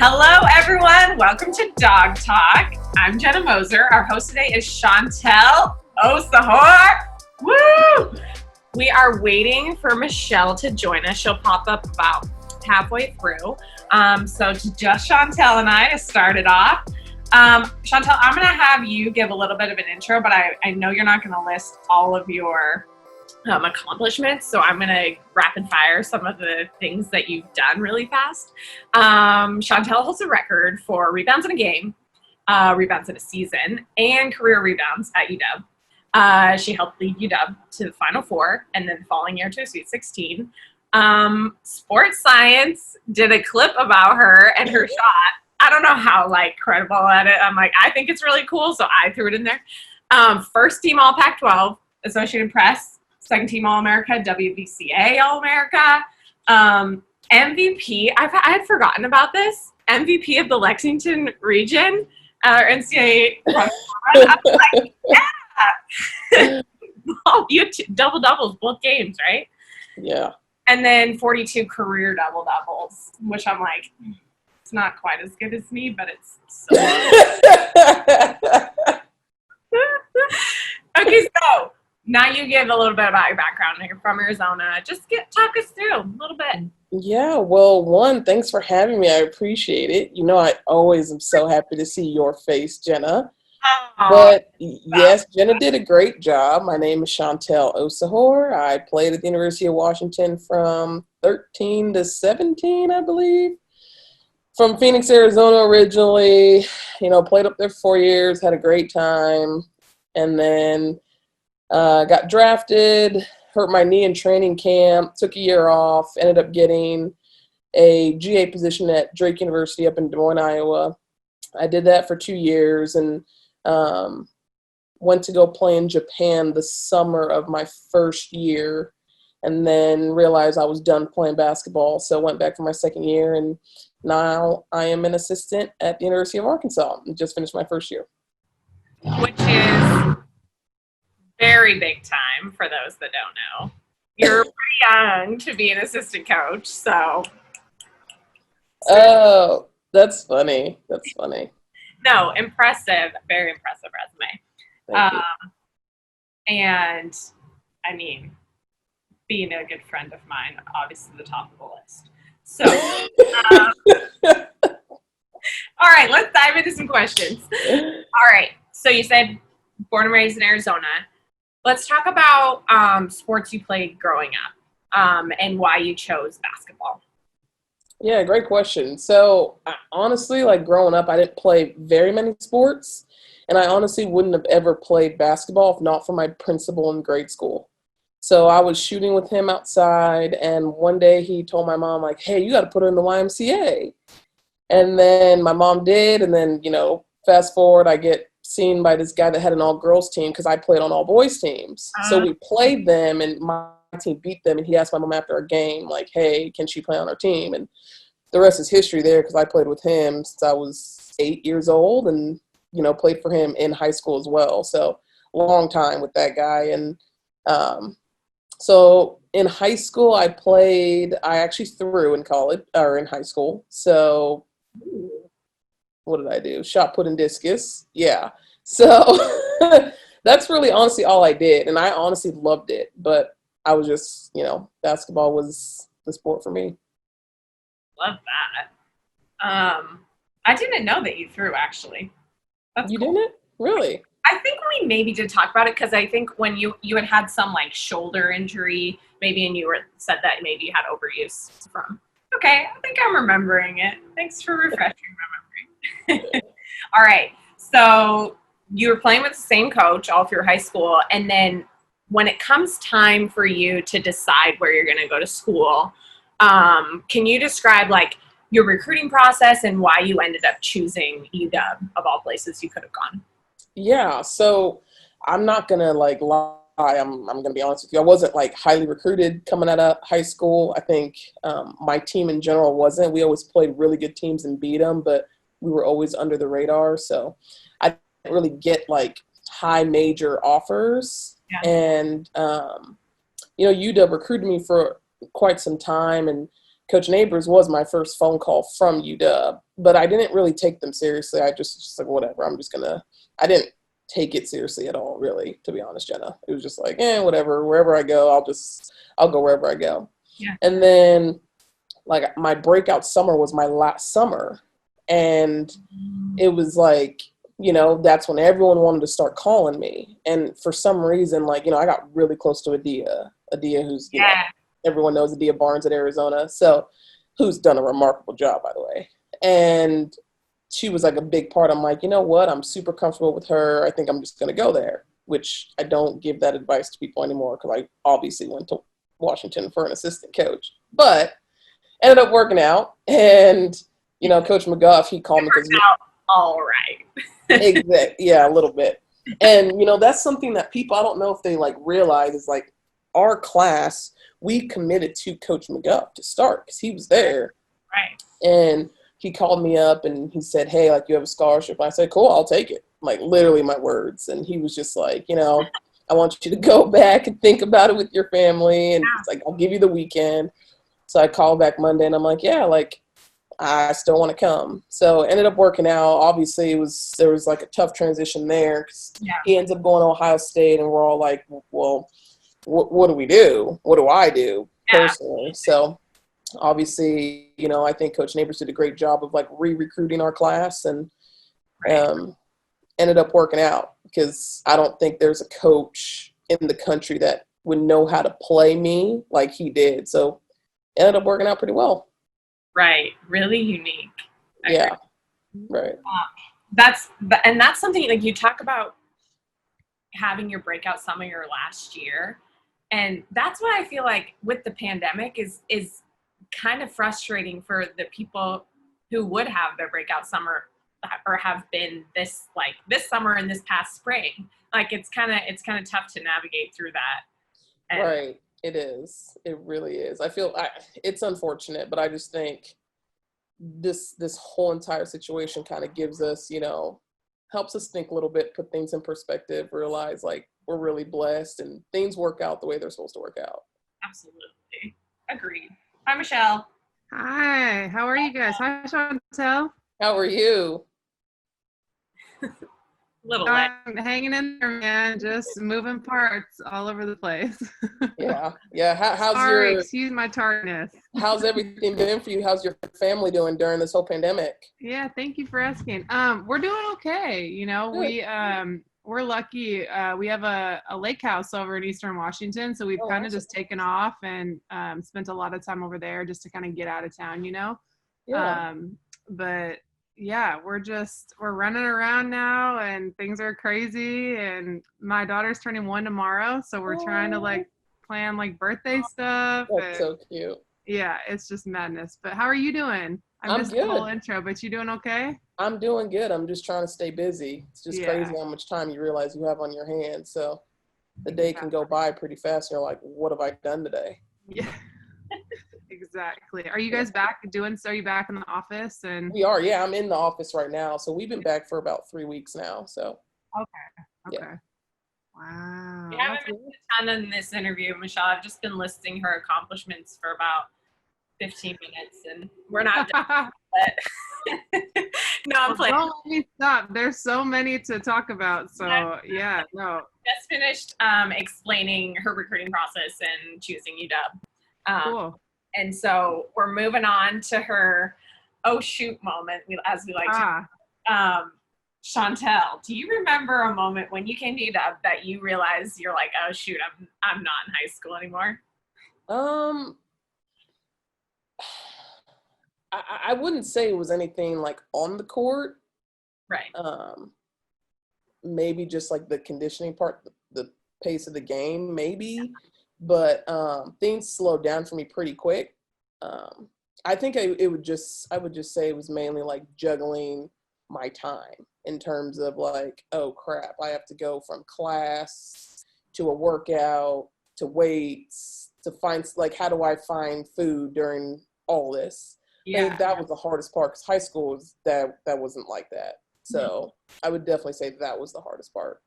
Hello, everyone. Welcome to Dog Talk. I'm Jenna Moser. Our host today is Chantel Osahor. Woo! We are waiting for Michelle to join us. She'll pop up about halfway through. So to just Chantel and I to start it off. Chantel, I'm going to have you give a little bit of an intro, but I know you're not going to list all of your accomplishments, so I'm going to rapid fire some of the things that you've done really fast. Chantel holds a record for rebounds in a game, rebounds in a season, and career rebounds at UW. She helped lead UW to the Final Four, and then the following year to a Sweet 16. Sports Science did a clip about her and her shot. I don't know how credible at it. I think it's really cool, so I threw it in there. First team All Pac-12, Associated Press. Second team All-America, WBCA All-America, MVP. I had forgotten about this. MVP of the Lexington region, or NCAA. I was like, yeah. Oh, you had double doubles both games, right? Yeah. And then 42 career double doubles, which I'm like, it's not quite as good as me, but it's so Okay, so now you give a little bit about your background. You're from Arizona. Just talk us through a little bit. Yeah, well, one, thanks for having me. I appreciate it. You know, I always am so happy to see your face, Jenna. But yes, Jenna did a great job. My name is Chantel Osahor. I played at the University of Washington from 13 to 17, I believe. From Phoenix, Arizona originally. You know, played up there 4 years, had a great time. And then got drafted, hurt my knee in training camp, took a year off, ended up getting a GA position at Drake University up in Des Moines, Iowa. I did that for 2 years and went to go play in Japan the summer of my first year, and then realized I was done playing basketball, so went back for my second year, and now I am an assistant at the University of Arkansas and just finished my first year. Which is very big time for those that don't know. You're pretty young to be an assistant coach, so. Oh, that's funny. That's funny. No, impressive. Very impressive resume. Thank you. And, I mean, being a good friend of mine, obviously the top of the list. So, all right, let's dive into some questions. All right, so you said born and raised in Arizona. Let's talk about sports you played growing up and why you chose basketball. Yeah, great question. So honestly, growing up, I didn't play very many sports, and I honestly wouldn't have ever played basketball if not for my principal in grade school. So I was shooting with him outside, and one day he told my mom, hey, you got to put her in the YMCA. And then my mom did, and then, fast forward, I get seen by this guy that had an all-girls team because I played on all-boys teams. So we played them, and my team beat them, and he asked my mom after a game, hey, can she play on our team? And the rest is history there because I played with him since I was 8 years old and, played for him in high school as well. So long time with that guy. And so in high school, I actually threw in college or in high school. So what did I do? Shot put and discus. Yeah. So that's really honestly all I did. And I honestly loved it. But I was just, basketball was the sport for me. Love that. I didn't know that you threw, actually. That's you cool. Didn't? Really? I think we maybe did talk about it because I think when you had some shoulder injury, maybe, and you said that maybe you had overuse from. Okay, I think I'm remembering it. Thanks for refreshing my memory. All right, so you were playing with the same coach all through high school, and then when it comes time for you to decide where you're going to go to school, can you describe your recruiting process and why you ended up choosing UW of all places you could have gone? Yeah, so I'm not going to lie. I'm going to be honest with you. I wasn't highly recruited coming out of high school. I think my team in general wasn't. We always played really good teams and beat them, but we were always under the radar. So I didn't really get high major offers. Yeah. And, UW recruited me for quite some time and Coach Neighbors was my first phone call from UW, but I didn't really take them seriously. I just like, whatever, I didn't take it seriously at all, really, to be honest, Jenna. It was just like, whatever, wherever I go, I'll go wherever I go. Yeah. And then like my breakout summer was my last summer. And it was like, that's when everyone wanted to start calling me. And for some reason, like, I got really close to Adia who's, everyone knows Adia Barnes at Arizona. So who's done a remarkable job, by the way. And she was like a big part. I'm like, you know what? I'm super comfortable with her. I think I'm just going to go there, which I don't give that advice to people anymore because I obviously went to Washington for an assistant coach. But ended up working out. And, Coach McGuff, he called me because all right. Exactly. Yeah, a little bit. And, that's something that people, I don't know if they like realize is like our class, we committed to Coach McGuff to start because he was there. Right. And he called me up and he said, hey, like you have a scholarship. And I said, cool, I'll take it. Like literally my words. And he was just like, I want you to go back and think about it with your family. And it's like, I'll give you the weekend. So I called back Monday and I'm like, yeah, like I still want to come. So it ended up working out. Obviously there was like a tough transition there because he ends up going to Ohio State and we're all like, well, what do we do? What do I do personally? So obviously, I think Coach Neighbors did a great job of like re-recruiting our class and ended up working out because I don't think there's a coach in the country that would know how to play me like he did. So it ended up working out pretty well. Right. Really unique. Yeah. Right. That's something like you talk about having your breakout summer your last year. And that's what I feel like with the pandemic is kind of frustrating for the people who would have their breakout summer or have been this summer and this past spring. Like it's kind of tough to navigate through that. And right. It is. It really is. I feel it's unfortunate, but I just think this whole entire situation kind of gives us, helps us think a little bit, put things in perspective, realize like we're really blessed and things work out the way they're supposed to work out. Absolutely. Agreed. Hi, Michelle. Hi. How are you guys? Hi, Chantel. How are you? I'm hanging in there, man. Just moving parts all over the place. Yeah. How's Sorry, excuse my tardiness. How's everything been for you? How's your family doing during this whole pandemic? Yeah, thank you for asking. We're doing okay. We're lucky. We have a lake house over in Eastern Washington, so we've kind of just taken off and spent a lot of time over there just to kind of get out of town, Yeah. But yeah, we're running around now and things are crazy, and my daughter's turning 1 tomorrow, so we're trying to like plan like birthday stuff. That's so cute. Yeah, it's just madness. But how are you doing? I missed the whole intro, but you doing okay? I'm doing good. I'm just trying to stay busy. It's just crazy how much time you realize you have on your hands. So the day can go by pretty fast. And you're like, what have I done today? Yeah, exactly. Are you guys back are you back in the office? And we are. Yeah, I'm in the office right now. So we've been back for about 3 weeks now. So okay. Yeah. Wow. We haven't mentioned a ton in this interview, Michelle. I've just been listing her accomplishments for about 15 minutes, and we're not done. But no, I'm playing. Don't let me stop. There's so many to talk about. So yeah, no. Just finished explaining her recruiting process and choosing UW. Cool. And so we're moving on to her oh shoot moment, as we like to. Chantel, do you remember a moment when you came to UW that you realized you're like, oh shoot, I'm not in high school anymore? I wouldn't say it was anything like on the court. Right. Maybe just like the conditioning part, the pace of the game, maybe. But things slowed down for me pretty quick. I think I would just say it was mainly like juggling my time in terms of like, oh crap, I have to go from class to a workout to weights to find, like, how do I find food during all this? Yeah. And that was the hardest part because high school was that wasn't like that. So I would definitely say that was the hardest part.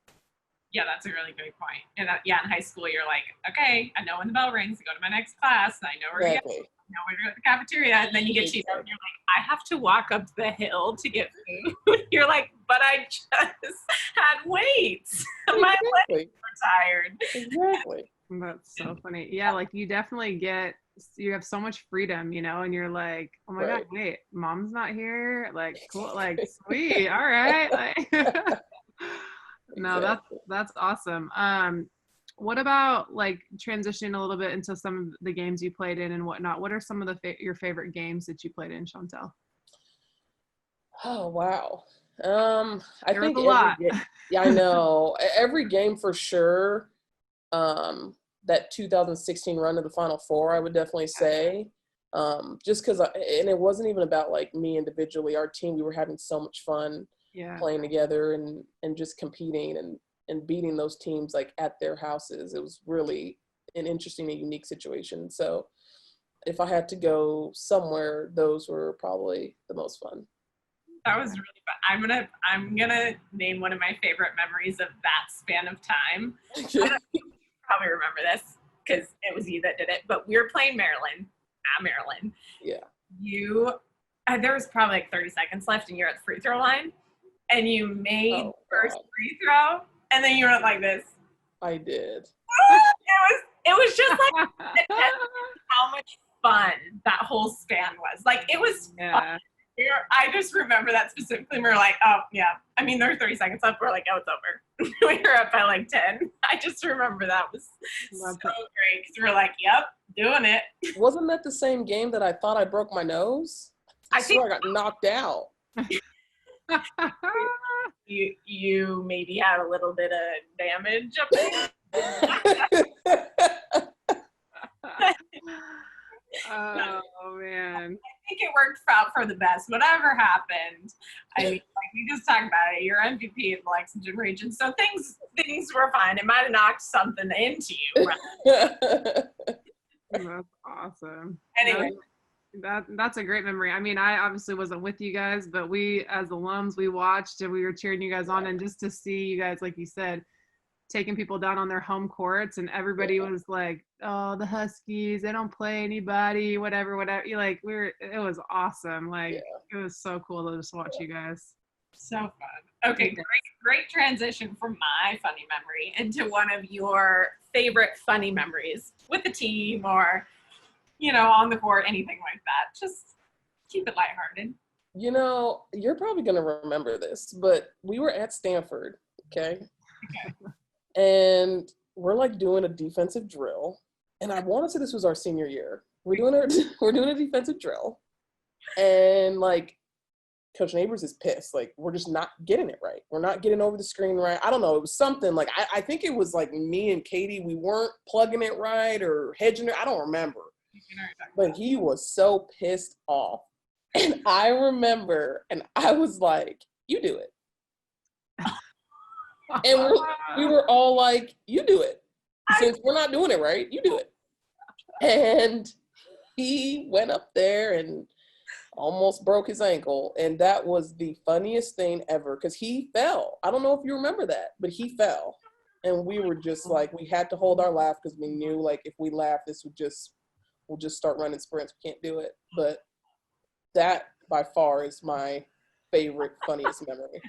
Yeah, that's a really great point. And in high school, you're like, okay, I know when the bell rings to go to my next class, and I know where to go. we're at the cafeteria, and then you get Cheetos, and you're like, I have to walk up the hill to get food. You're like, but I just had weights. My legs were tired. Exactly. That's so funny. Yeah, like you definitely you have so much freedom, and you're like, oh my God, wait, mom's not here. Like, cool, like sweet, all right. Like, no, that's awesome. What about like transitioning a little bit into some of the games you played in and whatnot? What are some of your favorite games that you played in, Chantel? Oh wow. I There think was a lot. yeah, I know. Every game for sure. That 2016 run to the Final Four, I would definitely say. Just because, and it wasn't even about like me individually. Our team, we were having so much fun playing together and just competing and beating those teams like at their houses. It was really an interesting and unique situation. So if I had to go somewhere, those were probably the most fun. That was really fun. I'm gonna name one of my favorite memories of that span of time. Probably remember this because it was you that did it, but we were playing Maryland. Yeah. There was probably like 30 seconds left and you're at the free throw line and you made first free throw and then you went like this. I did. It was just like how much fun that whole span was. Like it was fun. I just remember that specifically. We were like, oh yeah. I mean, there were 30 seconds left. We're like, oh, it's over. We were up by like 10. I just remember that was so great because we were like, yep, doing it. Wasn't that the same game that I thought I broke my nose? I swear I got knocked out. You maybe had a little bit of damage up there. Oh man. I think it worked out for the best. Whatever happened, I mean, like we just talked about it. You're MVP in the Lexington region, so things were fine. It might have knocked something into you. Right? That's awesome. Anyway, that's a great memory. I mean, I obviously wasn't with you guys, but we as alums, we watched and we were cheering you guys on, and just to see you guys, like you said, taking people down on their home courts, and everybody was like, oh, the Huskies, they don't play anybody, whatever. You're like, it was awesome. Like it was so cool to just watch you guys. So fun. Okay, great transition from my funny memory into one of your favorite funny memories with the team or, on the court, anything like that. Just keep it lighthearted. You're probably going to remember this, but we were at Stanford, okay? And we're like doing a defensive drill. And I want to say this was our senior year. We're doing a defensive drill. And like Coach Neighbors is pissed. Like we're just not getting it right. We're not getting over the screen right. I don't know. It was something like, I think it was like me and Katie, we weren't plugging it right or hedging it. I don't remember. But he was so pissed off. And I remember, and I was like, you do it. And we were all like, you do it. Since we're not doing it right, you do it. And he went up there and almost broke his ankle. And that was the funniest thing ever because he fell. I don't know if you remember that, but he fell. And we were just like, we had to hold our laugh because we knew like if we laugh, we'll just start running sprints. We can't do it. But that by far is my favorite, funniest memory.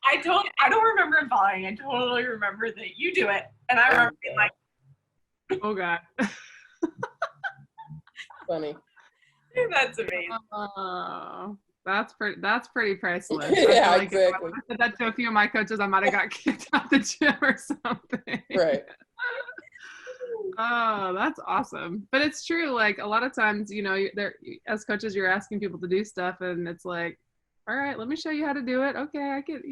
I don't remember him falling. I totally remember that you do it. And I remember being like, oh God. Funny. That's amazing. That's pretty priceless. Yeah, like exactly. If I would have said that to a few of my coaches, I might have got kicked out the gym or something. Right. Oh, that's awesome. But it's true. Like a lot of times, as coaches, you're asking people to do stuff and it's like, all right, let me show you how to do it. Okay, I can,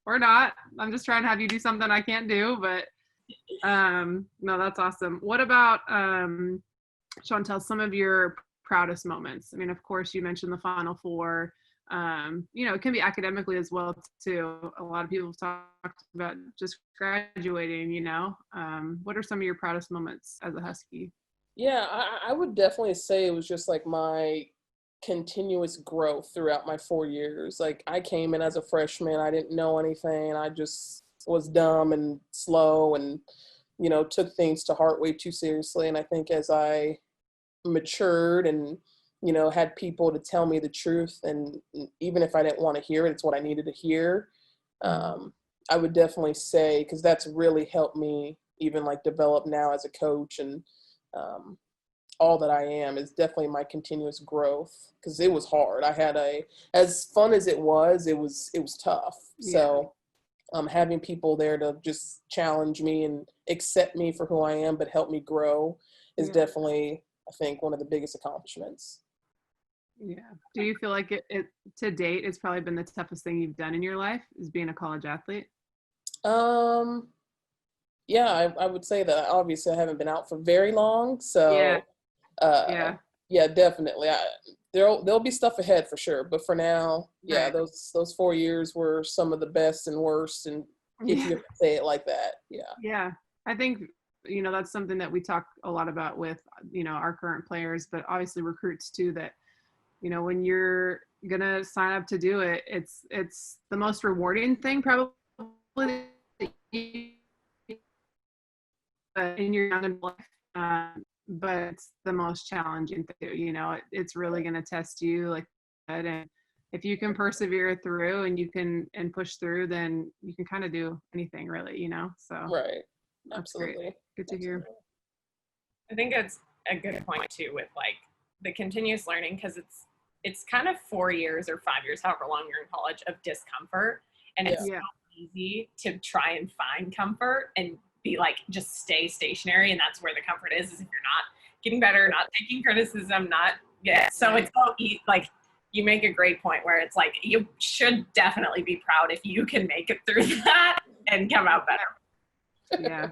or not. I'm just trying to have you do something I can't do, but no, that's awesome. What about, Chantel, some of your proudest moments? I mean, of course, you mentioned the Final Four. It can be academically as well, too. A lot of people have talked about just graduating, What are some of your proudest moments as a Husky? Yeah, I would definitely say it was just like my continuous growth throughout my 4 years. Like I came in as a freshman, I didn't know anything. I just was dumb and slow and took things to heart way too seriously. And I think as I matured and, had people to tell me the truth, and even if I didn't want to hear it, it's what I needed to hear. I would definitely say, because that's really helped me even like develop now as a coach, and all that I am is definitely my continuous growth, because it was hard. I had as fun as it was tough. Yeah. So having people there to just challenge me and accept me for who I am, but help me grow is definitely, I think, one of the biggest accomplishments. Yeah. Do you feel like it to date, it's probably been the toughest thing you've done in your life, is being a college athlete? Yeah, I would say that. Obviously I haven't been out for very long. So yeah, definitely. There'll be stuff ahead for sure. But for now, yeah, those 4 years were some of the best and worst, and if you have to say it like that. Yeah. Yeah. I think, that's something that we talk a lot about with, our current players, but obviously recruits too, that, when you're going to sign up to do it, it's the most rewarding thing probably in your young life. But it's the most challenging thing, it's really going to test you, like, and if you can persevere through and you can push through, then you can kind of do anything really, so. Right. That's Absolutely. great. Good to hear. I think it's a good point too with like the continuous learning, because it's kind of 4 years or 5 years, however long you're in college, of discomfort, and it's so easy to try and find comfort and be like, just stay stationary, and that's where the comfort is if you're not getting better, not taking criticism, so it's so like, you make a great point where it's like, you should definitely be proud if you can make it through that and come out better. Yeah.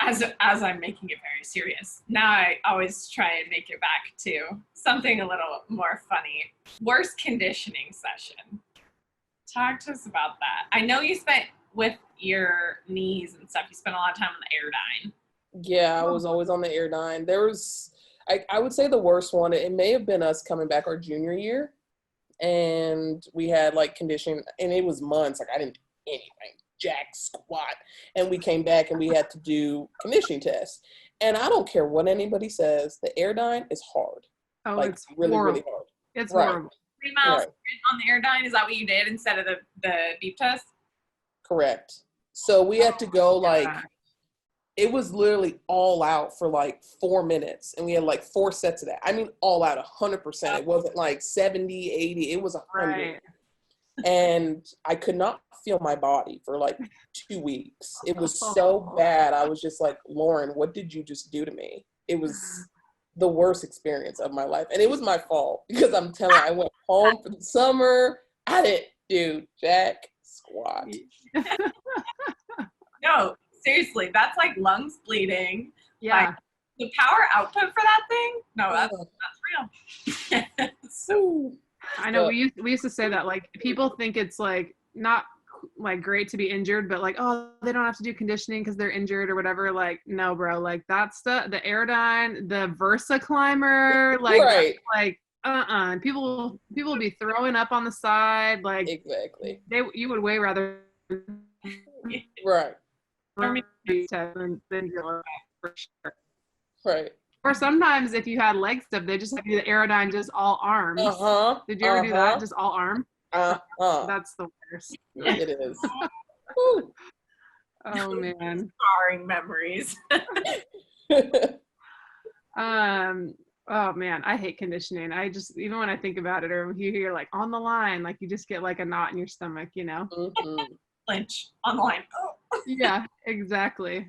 As I'm making it very serious, now I always try and make it back to something a little more funny. Worst conditioning session. Talk to us about that. I know you spent, with your knees and stuff, you spent a lot of time on the Airdyne. Yeah, I was always on the Airdyne. There was, I would say the worst one, it may have been us coming back our junior year, and we had like conditioning, and it was months. Like I didn't do anything, jack, squat, and we came back and we had to do conditioning tests. And I don't care what anybody says, the Airdyne is hard. Oh, like, it's really, horrible. really hard. It's horrible. 3 miles on the Airdyne, is that what you did instead of the beep test? Correct. So we had to go like, it was literally all out for like 4 minutes, and we had like 4 sets of that. I mean, all out 100%. It wasn't like 70, 80. It was 100. Right. And I could not feel my body for like 2 weeks. It was so bad. I was just like, Lauren, what did you just do to me? It was the worst experience of my life. And it was my fault, because I'm telling you, I went home for the summer. I didn't do jack squat. No, seriously, that's like lungs bleeding. Yeah. Like, the power output for that thing? No, that's real. So, I know we used to say that, like, people think it's like not like great to be injured, but like, oh, they don't have to do conditioning because they're injured or whatever. Like, no, bro, like that's the Airdyne, the Versa climber, like that's like people will be throwing up on the side, like exactly. You would way rather right than your for sure. Right. Or sometimes if you had leg stuff, they just have you the Airdyne just all arms. Did you ever do that? Just all arm? That's the worst. It is. Oh man. Scarring memories. Oh man, I hate conditioning. I just, even when I think about it, or you hear like on the line, like you just get like a knot in your stomach, Lynch on the line. Oh. Yeah, exactly.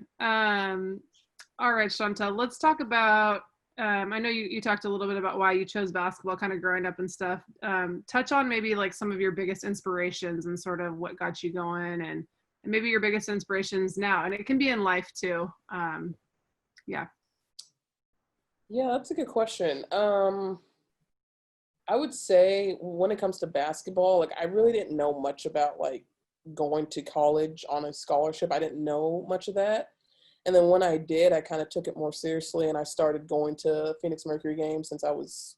All right, Chantel, let's talk about, I know you talked a little bit about why you chose basketball kind of growing up and stuff. Touch on maybe like some of your biggest inspirations and sort of what got you going, and maybe your biggest inspirations now. And it can be in life too. Yeah, that's a good question. I would say when it comes to basketball, like I really didn't know much about like going to college on a scholarship. I didn't know much of that. And then when I did, I kind of took it more seriously, and I started going to Phoenix Mercury games since I was,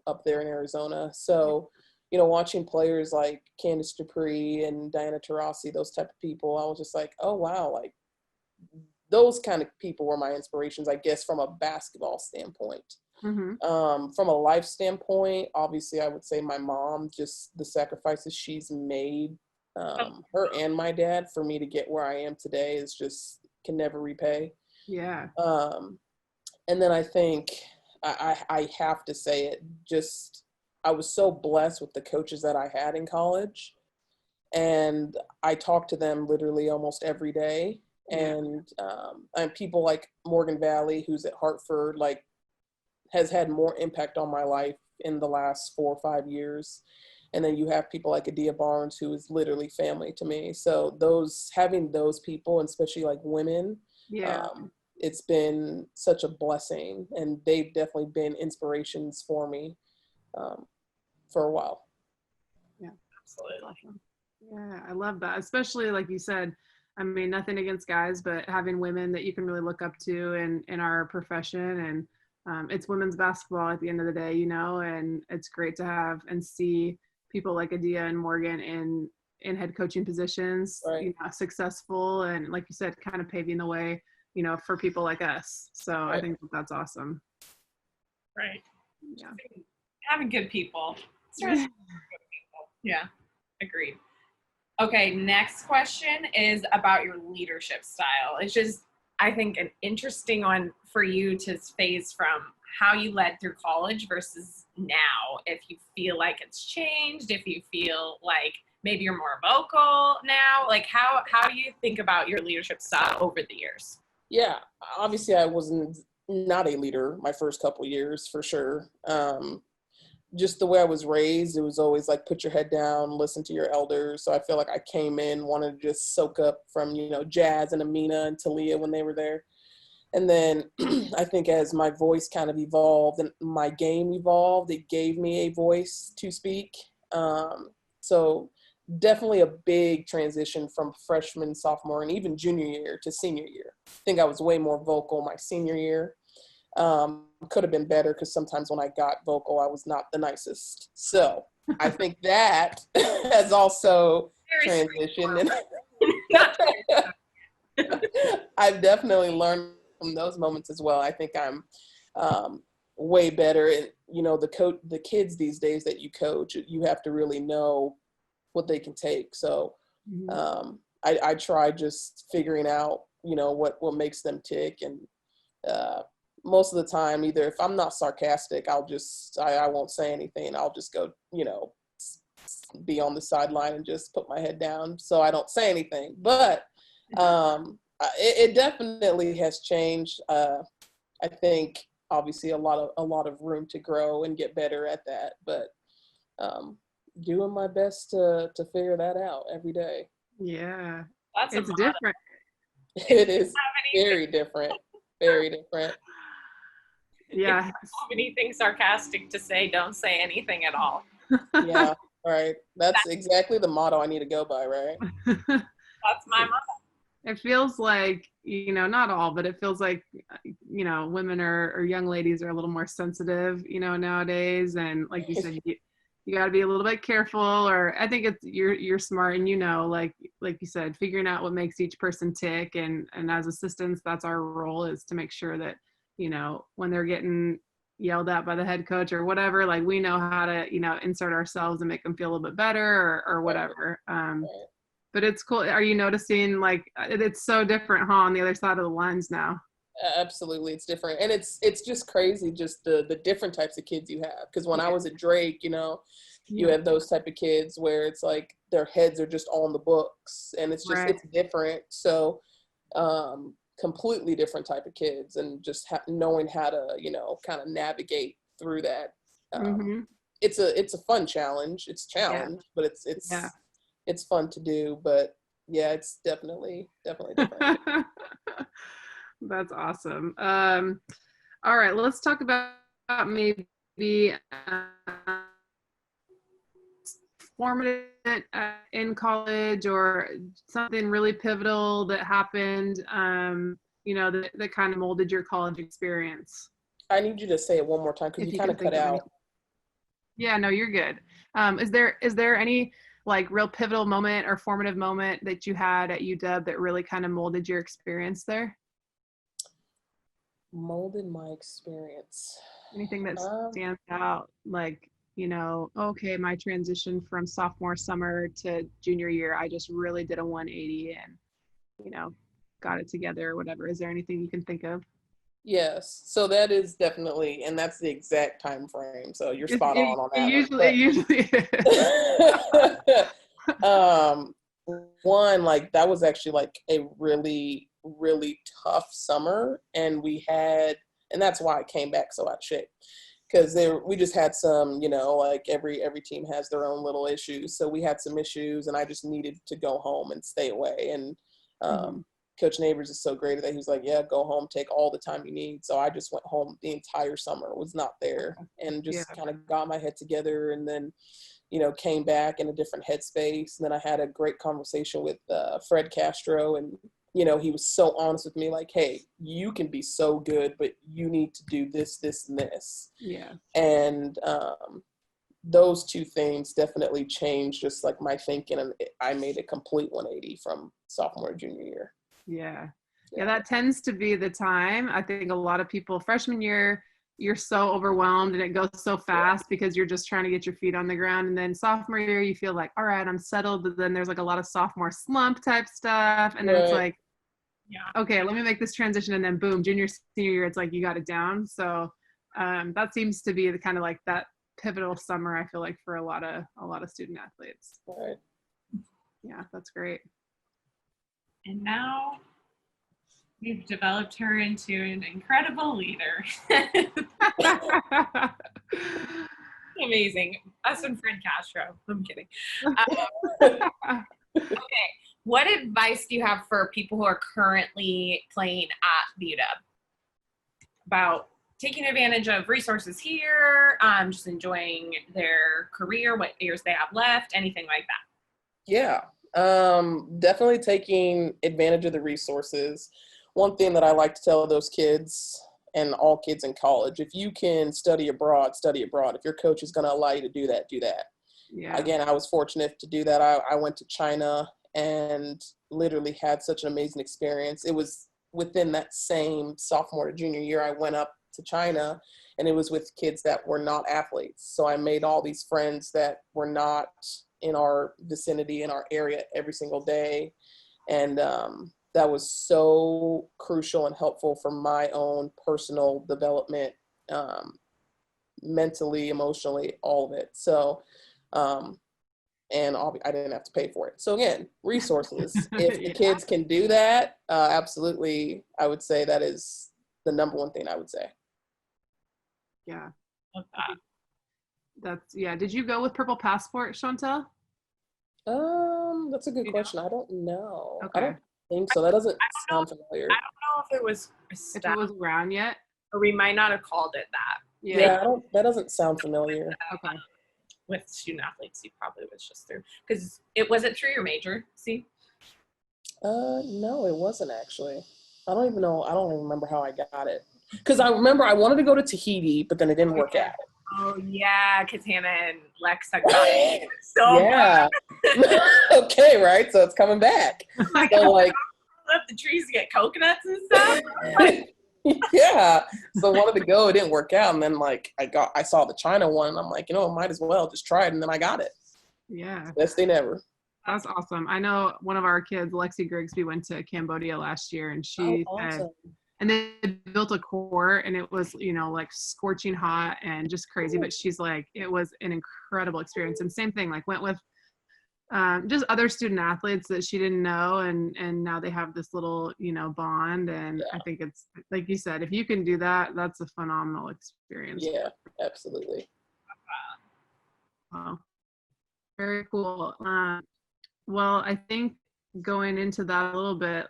up there in Arizona. So, watching players like Candace Dupree and Diana Taurasi, those type of people, I was just like, oh, wow, like those kind of people were my inspirations, I guess, from a basketball standpoint. From a life standpoint, obviously, I would say my mom, just the sacrifices she's made, her and my dad, for me to get where I am today is just can never repay. Yeah. And then I think I have to say it, just I was so blessed with the coaches that I had in college, and I talk to them literally almost every day. And people like Morgan Valley, who's at Hartford, like has had more impact on my life in the last 4 or 5 years. And then you have people like Adia Barnes, who is literally family to me. So having those people, and especially like women, it's been such a blessing, and they've definitely been inspirations for me for a while. Yeah, absolutely. Yeah, I love that. Especially like you said, I mean, nothing against guys, but having women that you can really look up to in our profession. And it's women's basketball at the end of the day, you know, and it's great to have and see people like Adia and Morgan in head coaching positions, right. You know, successful, and like you said, kind of paving the way, you know, for people like us. So right. I think that's awesome. Right. Yeah. Having good people. Yeah. Agreed. Okay. Next question is about your leadership style. It's just, I think, an interesting one for you to phase from how you led through college versus now. If you feel like it's changed, if you feel like maybe you're more vocal now, like how do you think about your leadership style over the years? Yeah, obviously I wasn't not a leader my first couple years for sure. Just the way I was raised, it was always like, put your head down, listen to your elders. So I feel like I came in, wanted to just soak up from, you know, Jazz and Amina and Talia when they were there. And then I think as my voice kind of evolved and my game evolved, it gave me a voice to speak. So definitely a big transition from freshman, sophomore, and even junior year to senior year. I think I was way more vocal my senior year. Could have been better because sometimes when I got vocal, I was not the nicest. So I think that has also transitioned. I've definitely learned from those moments as well. I think I'm way better. And, you know, the kids these days that you coach, you have to really know what they can take. So I try just figuring out, you know, what makes them tick. And most of the time, either if I'm not sarcastic, I won't say anything. I'll just go, you know, be on the sideline and just put my head down so I don't say anything. But it definitely has changed. I think obviously a lot of room to grow and get better at that. But doing my best to figure that out every day. Yeah, it's different. It is very different. Very different. Yeah. If you have anything sarcastic to say, don't say anything at all. Yeah, right. That's exactly the motto I need to go by, right? That's my motto. It feels like, you know, not all, but it feels like, you know, women or young ladies are a little more sensitive, you know, nowadays. And like you said, you got to be a little bit careful, or I think you're smart, and, you know, like you said, figuring out what makes each person tick. And as assistants, that's our role, is to make sure that, you know, when they're getting yelled at by the head coach or whatever, like we know how to, you know, insert ourselves and make them feel a little bit better or whatever. But it's cool. Are you noticing, like, it's so different, huh, on the other side of the lines now? Absolutely, it's different. And it's just crazy, just the different types of kids you have. Because when I was at Drake, you know, you have those type of kids where it's like their heads are just on the books, and it's just, it's different. So completely different type of kids, and just knowing how to, you know, kind of navigate through that. It's a fun challenge. It's a challenge, but it's fun to do. But yeah, it's definitely different. That's awesome. All right, let's talk about maybe formative in college, or something really pivotal that happened, you know, that kind of molded your college experience. I need you to say it one more time, because you kind of cut out. Yeah, no, you're good. Is there any like real pivotal moment or formative moment that you had at UW that really kind of molded your experience there? Molded my experience. Anything that stands out, like, okay, my transition from sophomore summer to junior year, I just really did a 180 and, got it together or whatever. Is there anything you can think of? Yes, so that is definitely, and that's the exact time frame. So you're spot on It that usually is. one. One, like that was actually like a really, really tough summer, and that's why I came back so out of shape. Because we just had some, like every team has their own little issues. So we had some issues, and I just needed to go home and stay away. And Coach Neighbors is so great that he was like, yeah, go home, take all the time you need. So I just went home the entire summer, was not there, and just kind of got my head together, and then, came back in a different headspace. And then I had a great conversation with Fred Castro, and, he was so honest with me, like, hey, you can be so good, but you need to do this, this, and this. Yeah. And those two things definitely changed just like my thinking, and I made a complete 180 from sophomore to junior year. Yeah, that tends to be the time. I think a lot of people, freshman year, you're so overwhelmed and it goes so fast because you're just trying to get your feet on the ground. And then sophomore year, you feel like, all right, I'm settled. But then there's like a lot of sophomore slump type stuff. And then it's like, okay, let me make this transition. And then boom, junior, senior year, it's like you got it down. So that seems to be the kind of like that pivotal summer, I feel like, for a lot of student athletes. Right. Yeah, that's great. And now we've developed her into an incredible leader. Amazing. Us and Fred Castro. I'm kidding. Okay. What advice do you have for people who are currently playing at the UW about taking advantage of resources here, just enjoying their career, what years they have left, anything like that? Yeah. Definitely taking advantage of the resources. One thing that I like to tell those kids and all kids in college, if you can study abroad, study abroad. If your coach is going to allow you to do that, do that. Yeah. Again, I was fortunate to do that. I went to China and literally had such an amazing experience. It was within that same sophomore to junior year, I went up to China, and it was with kids that were not athletes. So I made all these friends that were not in our vicinity, in our area every single day. And that was so crucial and helpful for my own personal development, mentally, emotionally, all of it. So, and I didn't have to pay for it. So again, resources. If the kids can do that, absolutely, I would say that is the number one thing I would say. Yeah. Love that. Did you go with Purple Passport, Chantel? That's a good question. I don't know. Okay. I don't think so. That doesn't sound familiar. I don't know if it was around yet, or we might not have called it that. Yeah, that doesn't sound familiar. Okay. With student athletes, you probably was just through, because it wasn't through your major. See? No, it wasn't actually. I don't even know. I don't even remember how I got it. Because I remember I wanted to go to Tahiti, but then it didn't work out. Oh yeah, because Hannah and Lex had got it. So yeah. Okay, right. So it's coming back. So like, let the trees get coconuts and stuff. Yeah. So I wanted to go, it didn't work out, and then like I saw the China one, and I'm like, might as well just try it, and then I got it. Yeah. Best thing ever. That's awesome. I know one of our kids, Lexi Grigsby, went to Cambodia last year, and she awesome. And they built a court, and it was, like scorching hot and just crazy. But she's like, it was an incredible experience. And same thing, like went with just other student athletes that she didn't know. And now they have this little, bond. And I think it's, like you said, if you can do that, that's a phenomenal experience. Yeah, absolutely. Wow. Very cool. Well, I think going into that a little bit,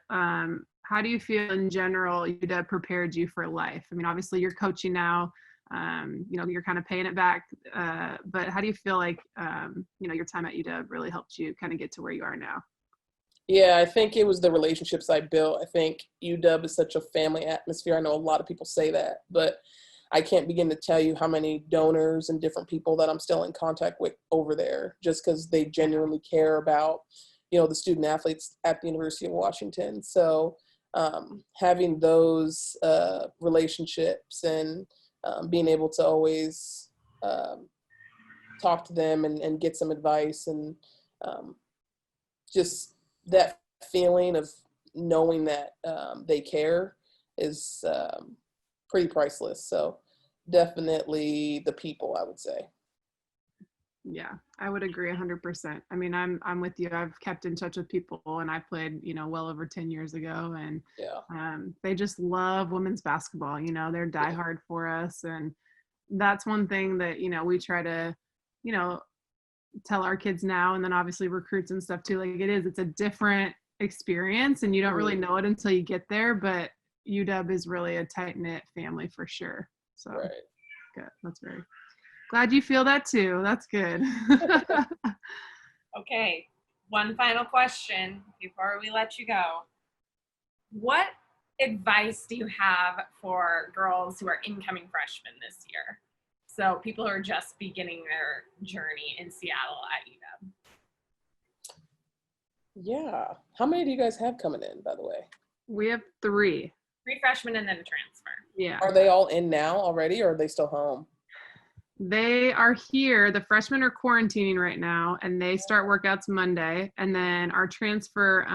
how do you feel in general UW prepared you for life? I mean, obviously you're coaching now, you're kind of paying it back, but how do you feel like, your time at UW really helped you kind of get to where you are now? Yeah, I think it was the relationships I built. I think UW is such a family atmosphere. I know a lot of people say that, but I can't begin to tell you how many donors and different people that I'm still in contact with over there, just because they genuinely care about, the student athletes at the University of Washington. So having those relationships and being able to always talk to them and get some advice, and just that feeling of knowing that they care is pretty priceless. So definitely the people, I would say. Yeah, I would agree 100%. I mean, I'm with you. I've kept in touch with people, and I played, well over 10 years ago, and they just love women's basketball. They're diehard for us, and that's one thing that we try to tell our kids now, and then obviously recruits and stuff too. Like it's a different experience, and you don't really know it until you get there. But UW is really a tight knit family for sure. So good. That's very. Glad you feel that too. That's good. Okay, one final question before we let you go. What advice do you have for girls who are incoming freshmen this year? So people who are just beginning their journey in Seattle at UW. Yeah. How many do you guys have coming in, by the way? We have 3. 3 freshmen and then a transfer. Yeah. Are they all in now already, or are they still home? They are here. The freshmen are quarantining right now, and they start workouts Monday. And then our transfer,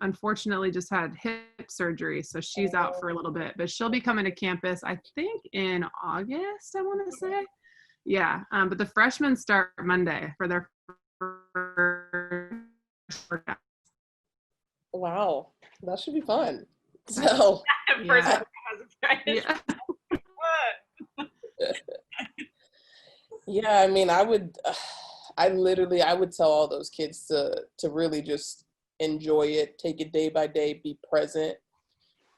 unfortunately, just had hip surgery, so she's out for a little bit. But she'll be coming to campus, I think, in August, I want to say. Yeah, but the freshmen start Monday for their first workout. Wow, that should be fun. So, yeah. Yeah, I mean, I would tell all those kids to really just enjoy it, take it day by day, be present.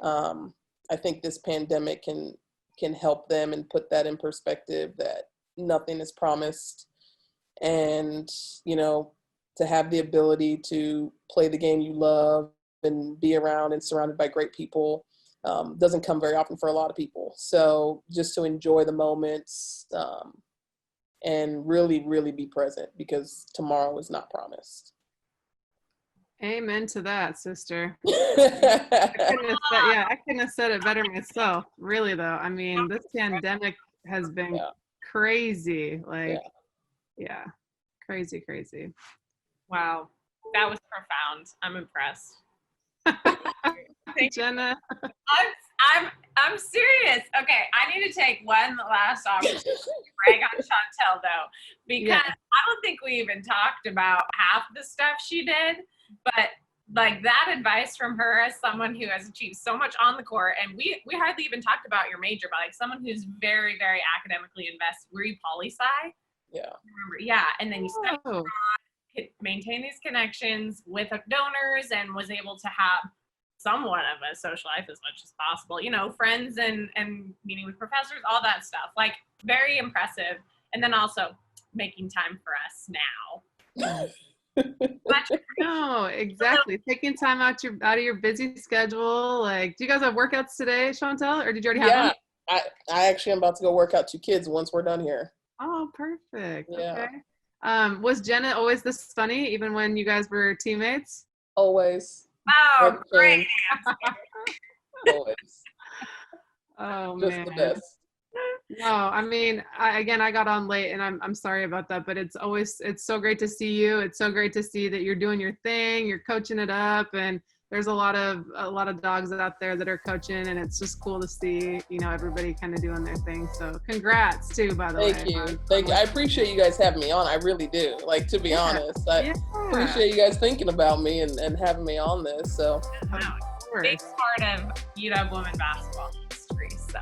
I think this pandemic can help them and put that in perspective, that nothing is promised, and to have the ability to play the game you love and be around and surrounded by great people doesn't come very often for a lot of people. So just to enjoy the moments. And really, really be present, because tomorrow is not promised. Amen to that, sister. I couldn't have said it better myself. Really, though. I mean, this pandemic has been crazy. Crazy. Wow, that was profound. I'm impressed. Jenna. I'm serious. Okay, I need to take one last opportunity to brag on Chantel, though, because I don't think we even talked about half the stuff she did, but like that advice from her as someone who has achieved so much on the court, and we hardly even talked about your major, but like someone who's very, very academically invested. Were you poli-sci? Yeah. Remember? Yeah, and then you maintain these connections with donors and was able to have somewhat of a social life as much as possible, friends and meeting with professors, all that stuff. Like, very impressive. And then also making time for us now. No, exactly. Taking time out of your busy schedule. Like, do you guys have workouts today, Chantel, or did you already have them? I actually am about to go work out 2 kids once we're done here. Oh, perfect. Yeah. Okay. Was Jenna always this funny, even when you guys were teammates? Always. Oh, great. Always. Oh, just man. The best. No, I mean, I got on late, and I'm sorry about that, but it's so great to see you. It's so great to see that you're doing your thing, you're coaching it up, and there's a lot of dogs out there that are coaching, and it's just cool to see, everybody kind of doing their thing. So congrats too, by the way. Thank you. I appreciate you guys having me on. I really do. Like, to be honest, I appreciate you guys thinking about me and having me on this. So, big part of UW women basketball history. So.